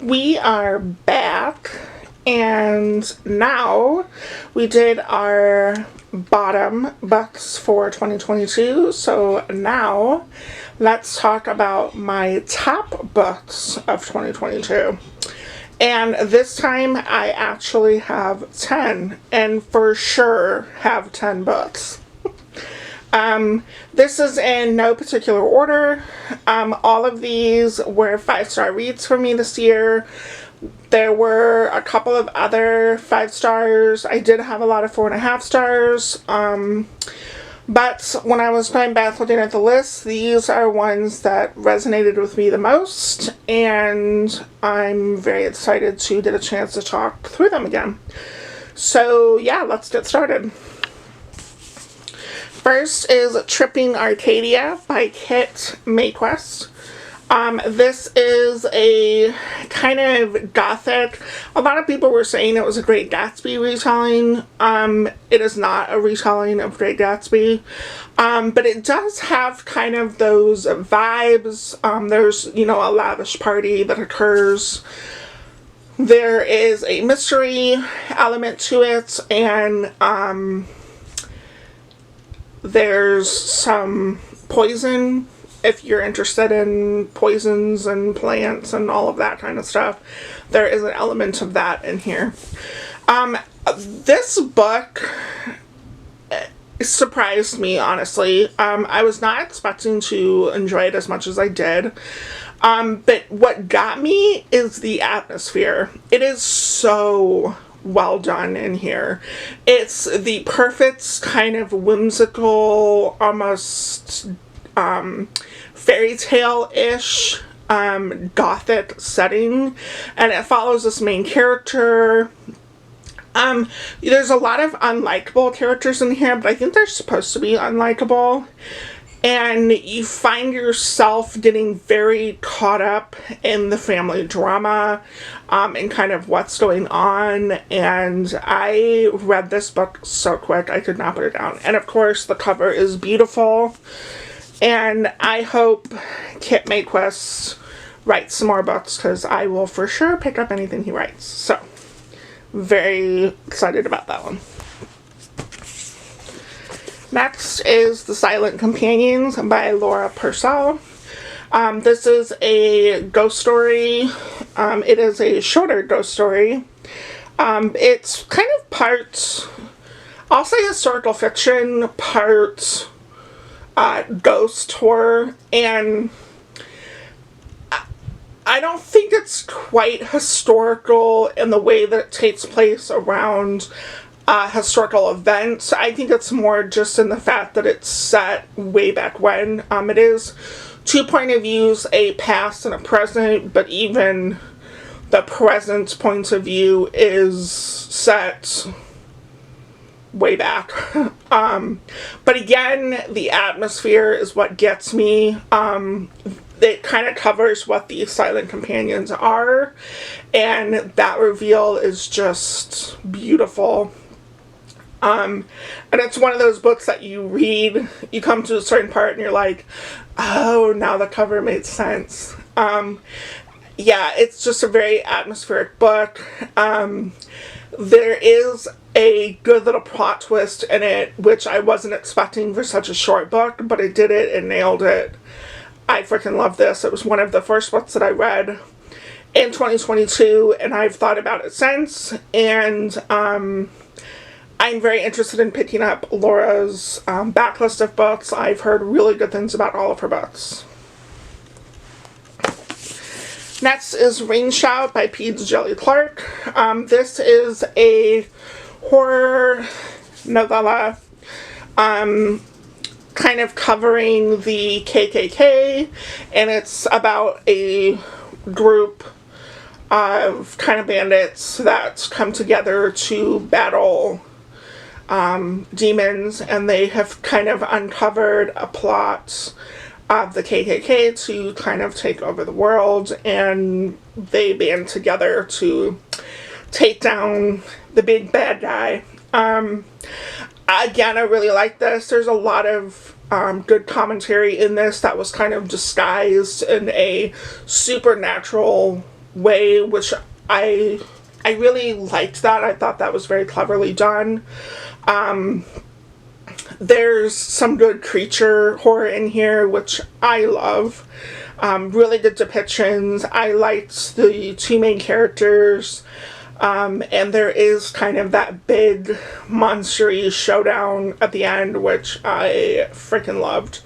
We are back, and now we did our bottom books for 2022, so now let's talk about my top books of 2022. And this time I actually have 10, and for sure have 10 books. This is in no particular order. All of these were 5-star reads for me this year. There were a couple of other 5 stars. I did have a lot of 4.5 stars. But when I was going back looking at the list, these are ones that resonated with me the most, and I'm very excited to get a chance to talk through them again. So yeah, let's get started. First is Tripping Arcadia by Kit Mayquest. This is a kind of gothic. A lot of people were saying it was a Great Gatsby retelling. It is not a retelling of Great Gatsby. But it does have kind of those vibes. There's, a lavish party that occurs. There is a mystery element to it, and there's some poison, if you're interested in poisons and plants and all of that kind of stuff. There is an element of that in here. This book surprised me, honestly. I was not expecting to enjoy it as much as I did. But what got me is the atmosphere. It is so well done in here. It's the perfect kind of whimsical, almost fairy tale-ish gothic setting, and it follows this main character. There's a lot of unlikable characters in here, but I think they're supposed to be unlikable. And you find yourself getting very caught up in the family drama and kind of what's going on. And I read this book so quick, I could not put it down. And of course, the cover is beautiful. And I hope Kit Mayquest writes some more books, because I will for sure pick up anything he writes. So, very excited about that one. Next is The Silent Companions by Laura Purcell. This is a ghost story. It is a shorter ghost story. It's kind of part, I'll say historical fiction, part ghost horror, and I don't think it's quite historical in the way that it takes place around historical events. I think it's more just in the fact that it's set way back when. It is 2 point of views, a past and a present, but even the present point of view is set way back. But again, the atmosphere is what gets me. It kind of covers what the Silent Companions are, and that reveal is just beautiful. And it's one of those books that you read, you come to a certain part and you're like, oh, now the cover made sense. Yeah, it's just a very atmospheric book. There is a good little plot twist in it, which I wasn't expecting for such a short book, but it did it and nailed it. I freaking love this. It was one of the first books that I read in 2022, and I've thought about it since, and I'm very interested in picking up Laura's backlist of books. I've heard really good things about all of her books. Next is Rain Shout by Pete's Jelly Clark. This is a horror novella kind of covering the KKK, and it's about a group of kind of bandits that come together to battle demons, and they have kind of uncovered a plot of the KKK to kind of take over the world, and they band together to take down the big bad guy. Again, I really like this. There's a lot of good commentary in this that was kind of disguised in a supernatural way, which I really liked that. I thought that was very cleverly done. There's some good creature horror in here, which I love. Really good depictions. I liked the two main characters. And there is kind of that big monstery showdown at the end, which I freaking loved.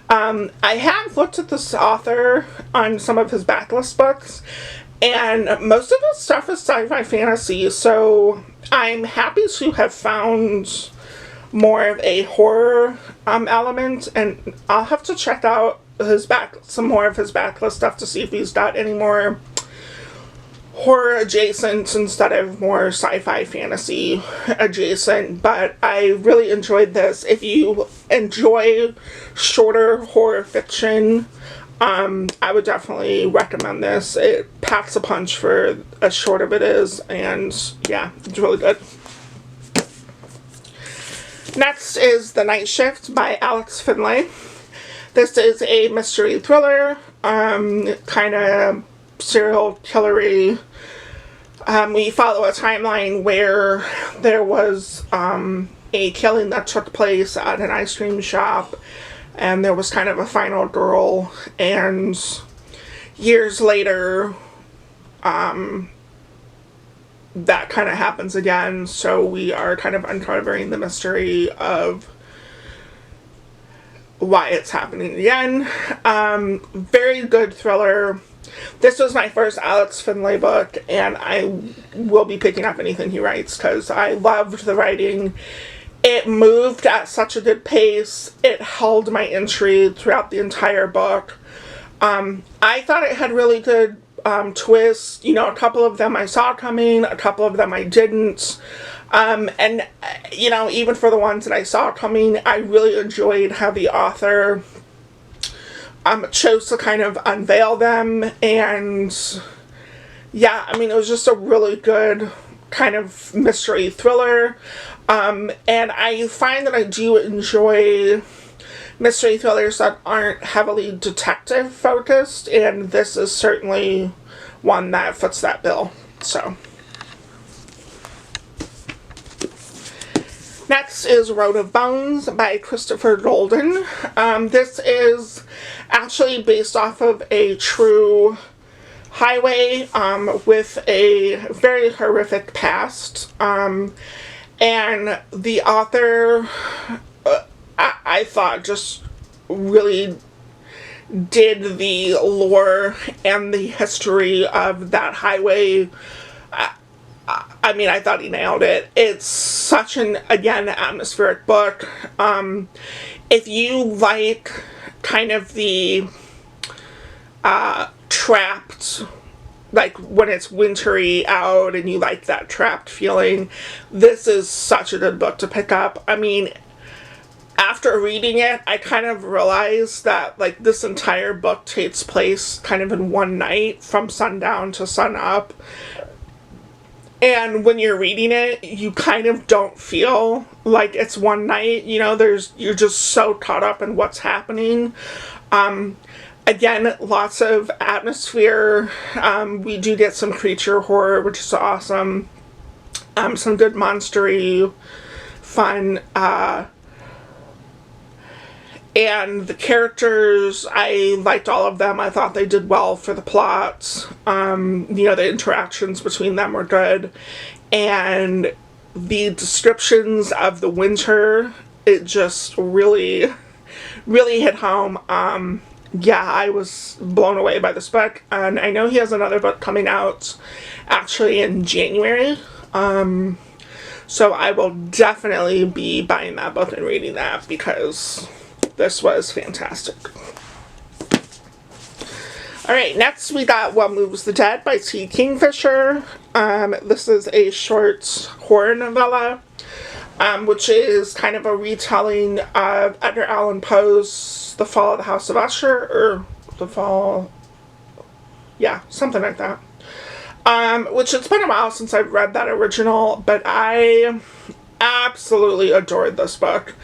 I have looked at this author on some of his backlist books, and most of his stuff is sci-fi fantasy, so I'm happy to have found more of a horror element, and I'll have to check out some more of his backlist stuff to see if he's got any more horror adjacent instead of more sci-fi fantasy adjacent. But I really enjoyed this. If you enjoy shorter horror fiction, I would definitely recommend this. It packs a punch for as short as it is, and yeah, it's really good. Next is The Night Shift by Alex Finlay. This is a mystery thriller, kind of serial killery. We follow a timeline where there was a killing that took place at an ice cream shop, and there was kind of a final girl, and years later that kind of happens again, so we are kind of uncovering the mystery of why it's happening again. Very good thriller. This was my first Alex Finlay book, and I will be picking up anything he writes because I loved the writing. It moved at such a good pace. It held my intrigue throughout the entire book. I thought it had really good twists. You know, a couple of them I saw coming, a couple of them I didn't. And, you know, even for the ones that I saw coming, I really enjoyed how the author chose to kind of unveil them. And yeah, I mean, it was just a really good kind of mystery thriller. And I find that I do enjoy mystery thrillers that aren't heavily detective focused, and this is certainly one that fits that bill. So next is Road of Bones by Christopher Golden. This is actually based off of a true highway with a very horrific past. And the author, I thought, just really did the lore and the history of that highway. I mean, I thought he nailed it. It's such an, again, atmospheric book. If you like kind of the trapped, like when it's wintry out and you like that trapped feeling, this is such a good book to pick up. I mean, after reading it, I kind of realized that, like, this entire book takes place kind of in one night from sundown to sunup. And when you're reading it, you kind of don't feel like it's one night. You know, you're just so caught up in what's happening. Again, lots of atmosphere. We do get some creature horror, which is awesome. Some good monstery fun. And the characters, I liked all of them. I thought they did well for the plot. You know, the interactions between them were good. And the descriptions of the winter, it just really, really hit home. Yeah, I was blown away by this book. And I know he has another book coming out actually in January. So I will definitely be buying that book and reading that because this was fantastic. Alright, next we got What Moves the Dead by T. Kingfisher. This is a short horror novella, which is kind of a retelling of Edgar Allan Poe's The Fall of the House of Usher, or The Fall, yeah, something like that. Which it's been a while since I've read that original, but I absolutely adored this book.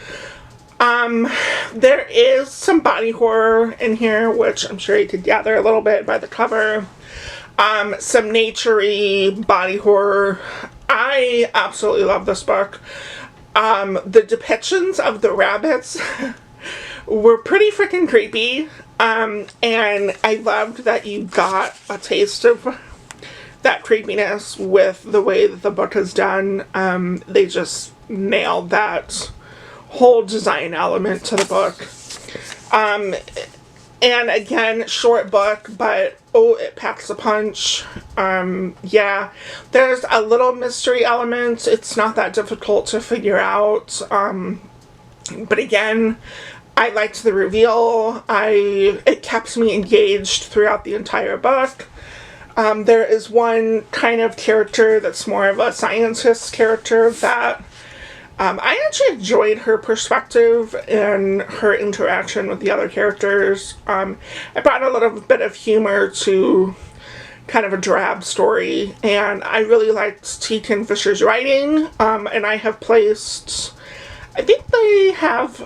There is some body horror in here, which I'm sure you could gather a little bit by the cover. some nature-y body horror. I absolutely love this book. The depictions of the rabbits were pretty freaking creepy. And I loved that you got a taste of that creepiness with the way that the book is done. They just nailed that whole design element to the book. And again, short book, but oh, it packs a punch. Yeah, there's a little mystery element. It's not that difficult to figure out. But again, I liked the reveal. It kept me engaged throughout the entire book. There is one kind of character that's more of a scientist character that I actually enjoyed her perspective and her interaction with the other characters. It brought a little bit of humor to kind of a drab story, and I really liked T. Ken Fisher's writing, and I have placed, I think they have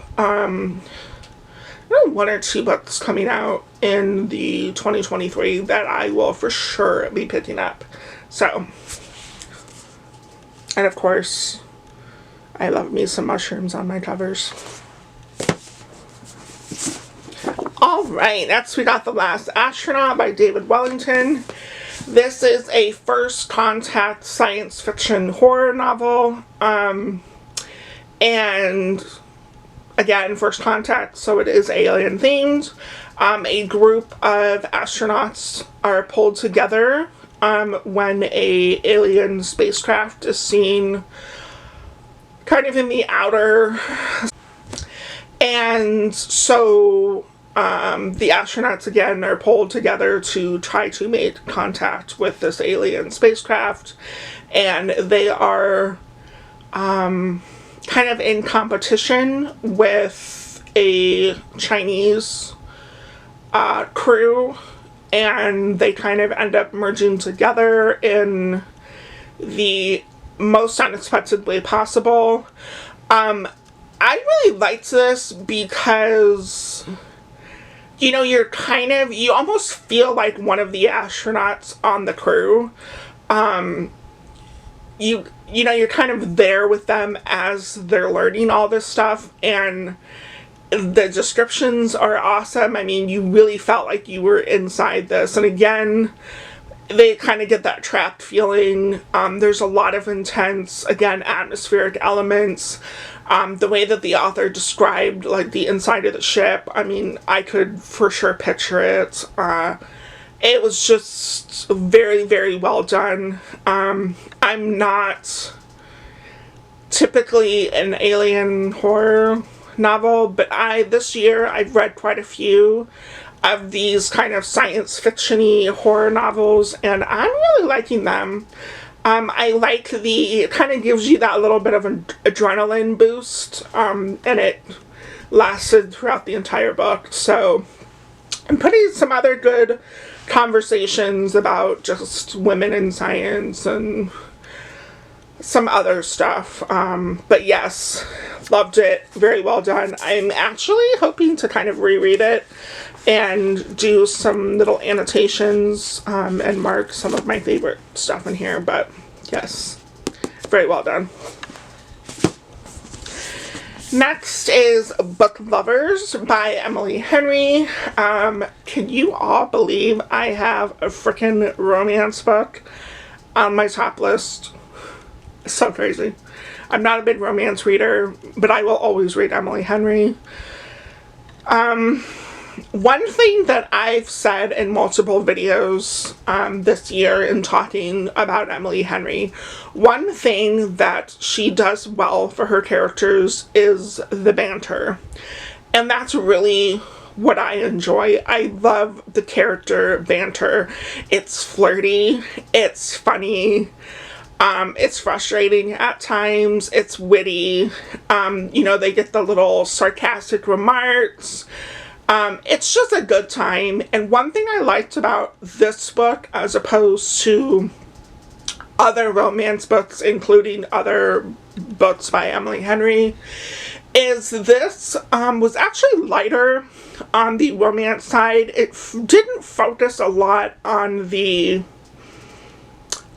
one or two books coming out in the 2023 that I will for sure be picking up. So, and of course, I love me some mushrooms on my covers. Alright, next we got The Last Astronaut by David Wellington. This is a first contact science fiction horror novel. And again, first contact, so it is alien themed. A group of astronauts are pulled together when a alien spacecraft is seen kind of in the outer, and so the astronauts again are pulled together to try to make contact with this alien spacecraft, and they are kind of in competition with a Chinese crew, and they kind of end up merging together in the most unexpected way possible. I really liked this because, you know, you almost feel like one of the astronauts on the crew. You know, you're kind of there with them as they're learning all this stuff, and the descriptions are awesome. I mean, you really felt like you were inside this, and again, they kind of get that trapped feeling. There's a lot of intense, again, atmospheric elements. The way that the author described, like, the inside of the ship, I mean, I could for sure picture it. It was just very, very well done. I'm not typically an alien horror novel, but this year I've read quite a few of these kind of science fiction-y horror novels, and I'm really liking them. I like it kind of gives you that little bit of an adrenaline boost, and it lasted throughout the entire book. So I'm putting some other good conversations about just women in science and some other stuff. But yes, loved it. Very well done. I'm actually hoping to kind of reread it and do some little annotations and mark some of my favorite stuff in here. But yes, very well done. Next is Book Lovers by Emily Henry. Can you all believe I have a freaking romance book on my top list? So crazy. I'm not a big romance reader, but I will always read Emily Henry. One thing that I've said in multiple videos this year in talking about Emily Henry, one thing that she does well for her characters is the banter. And that's really what I enjoy. I love the character banter. It's flirty, it's funny, it's frustrating at times, it's witty, you know, they get the little sarcastic remarks. It's just a good time, and one thing I liked about this book, as opposed to other romance books, including other books by Emily Henry, is this was actually lighter on the romance side. It didn't focus a lot on the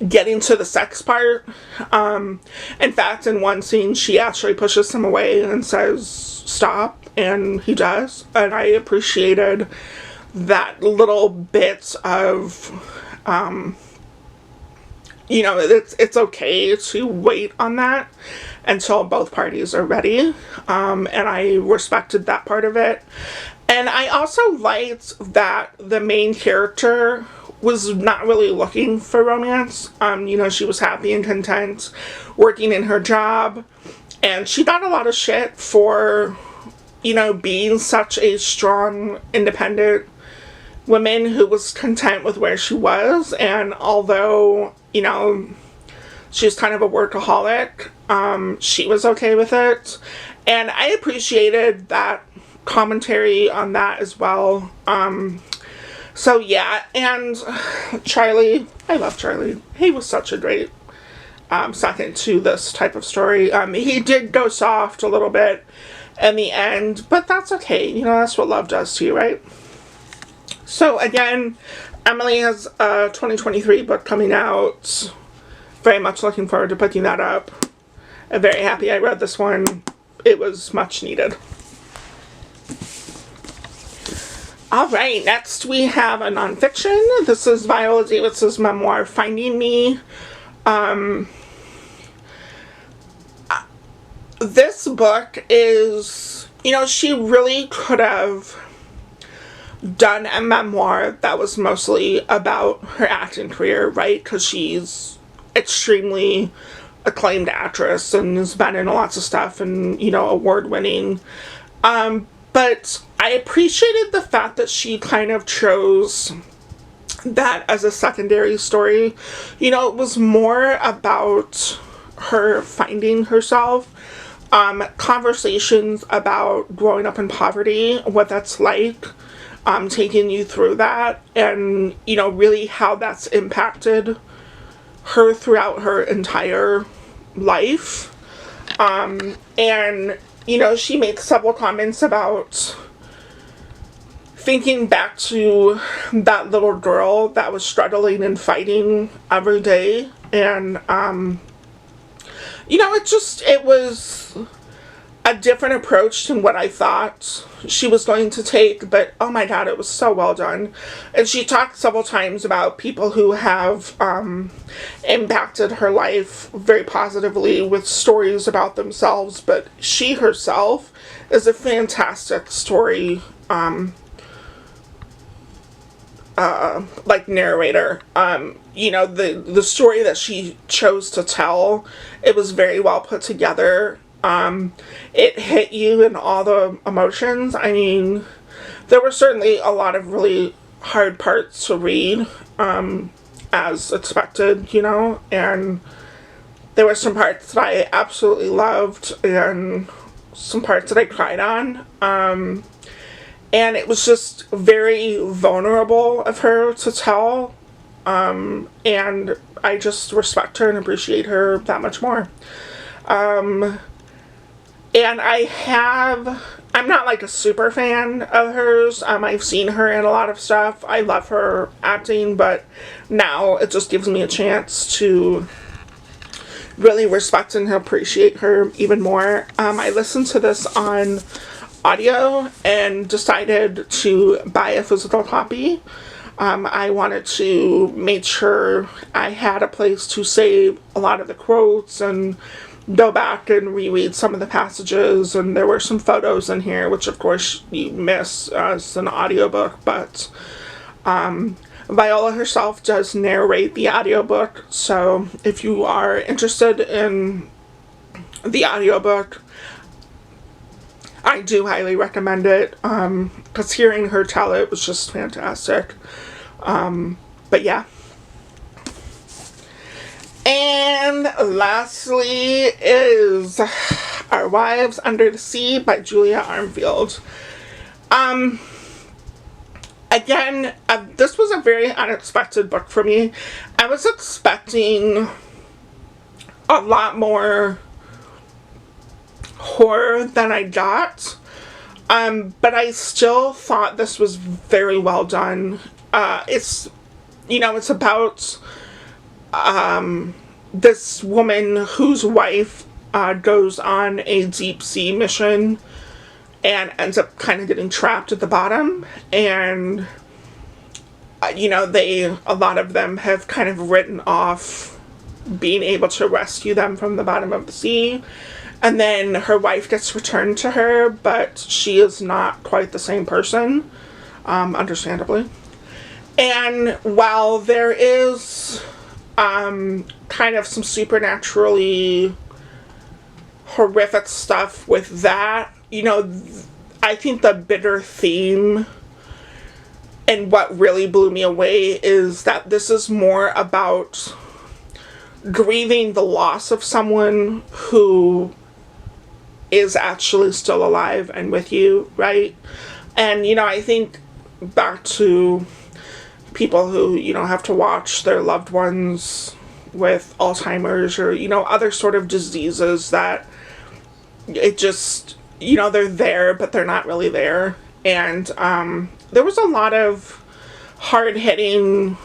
getting to the sex part. In fact, in one scene, she actually pushes him away and says, stop, and he does. And I appreciated that little bit of, you know, it's okay to wait on that until both parties are ready. And I respected that part of it. And I also liked that the main character was not really looking for romance. You know, she was happy and content working in her job. And she got a lot of shit for, you know, being such a strong, independent woman who was content with where she was. And although, you know, she was kind of a workaholic, she was okay with it. And I appreciated that commentary on that as well. So yeah, and Charlie, I love Charlie. He was such a great second to this type of story. He did go soft a little bit in the end, but that's okay. You know, that's what love does to you, right? So again, Emily has a 2023 book coming out. Very much looking forward to picking that up. I'm very happy I read this one. It was much needed. Alright, next we have a nonfiction. This is Viola Davis's memoir, Finding Me. This book is, you know, she really could have done a memoir that was mostly about her acting career, right? Because she's extremely acclaimed actress and has been in lots of stuff and, you know, award-winning. But I appreciated the fact that she kind of chose that as a secondary story. You know, it was more about her finding herself, conversations about growing up in poverty, what that's like, taking you through that, and, you know, really how that's impacted her throughout her entire life. And, you know, she makes several comments about thinking back to that little girl that was struggling and fighting every day. And, you know, it was a different approach than what I thought she was going to take, but oh my god, it was so well done. And she talked several times about people who have impacted her life very positively with stories about themselves, but she herself is a fantastic story like narrator. You know, the story that she chose to tell, it was very well put together. It hit you in all the emotions. I mean, there were certainly a lot of really hard parts to read, as expected, you know, and there were some parts that I absolutely loved and some parts that I cried on. And it was just very vulnerable of her to tell, and I just respect her and appreciate her that much more. And I'm not like a super fan of hers. I've seen her in a lot of stuff. I love her acting, but now it just gives me a chance to really respect and appreciate her even more. I listened to this on audio and decided to buy a physical copy. I wanted to make sure I had a place to save a lot of the quotes and go back and reread some of the passages, and there were some photos in here, which of course you miss as an audiobook, but Viola herself does narrate the audiobook, so if you are interested in the audiobook, I do highly recommend it, because hearing her tell it was just fantastic. But yeah. And lastly is Our Wives Under the Sea by Julia Armfield. Again, this was a very unexpected book for me. I was expecting a lot more horror than I got, but I still thought this was very well done. It's, you know, it's about this woman whose wife goes on a deep sea mission and ends up kind of getting trapped at the bottom, and a lot of them have kind of written off being able to rescue them from the bottom of the sea. And then her wife gets returned to her, but she is not quite the same person, understandably. And while there is kind of some supernaturally horrific stuff with that, I think the bitter theme and what really blew me away is that this is more about grieving the loss of someone who is actually still alive and with you, right? And, I think back to people who, have to watch their loved ones with Alzheimer's or, other sort of diseases that it just, they're there, but they're not really there. And there was a lot of hard-hitting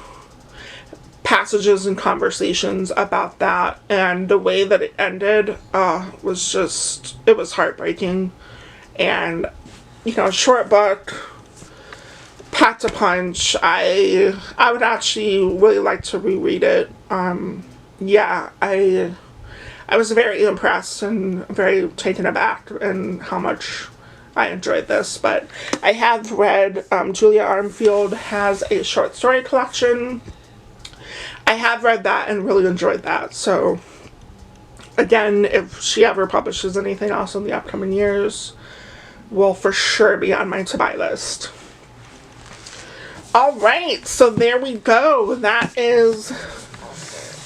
passages and conversations about that, and the way that it ended was just, it was heartbreaking. And, short book, packed a punch. I would actually really like to reread it. Yeah, I was very impressed and very taken aback in how much I enjoyed this. But I have read, Julia Armfield has a short story collection. I have read that and really enjoyed that. So, again, if she ever publishes anything else in the upcoming years, will for sure be on my to-buy list. Alright, so there we go. That is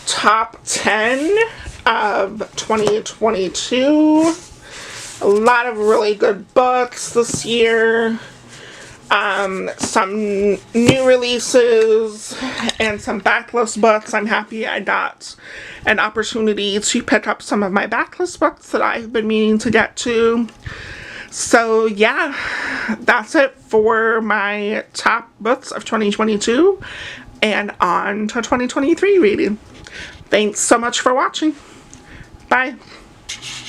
top 10 of 2022. A lot of really good books this year. Some new releases and some backlist books. I'm happy I got an opportunity to pick up some of my backlist books that I've been meaning to get to. So yeah, that's it for my top books of 2022 and on to 2023 reading. Thanks so much for watching. Bye.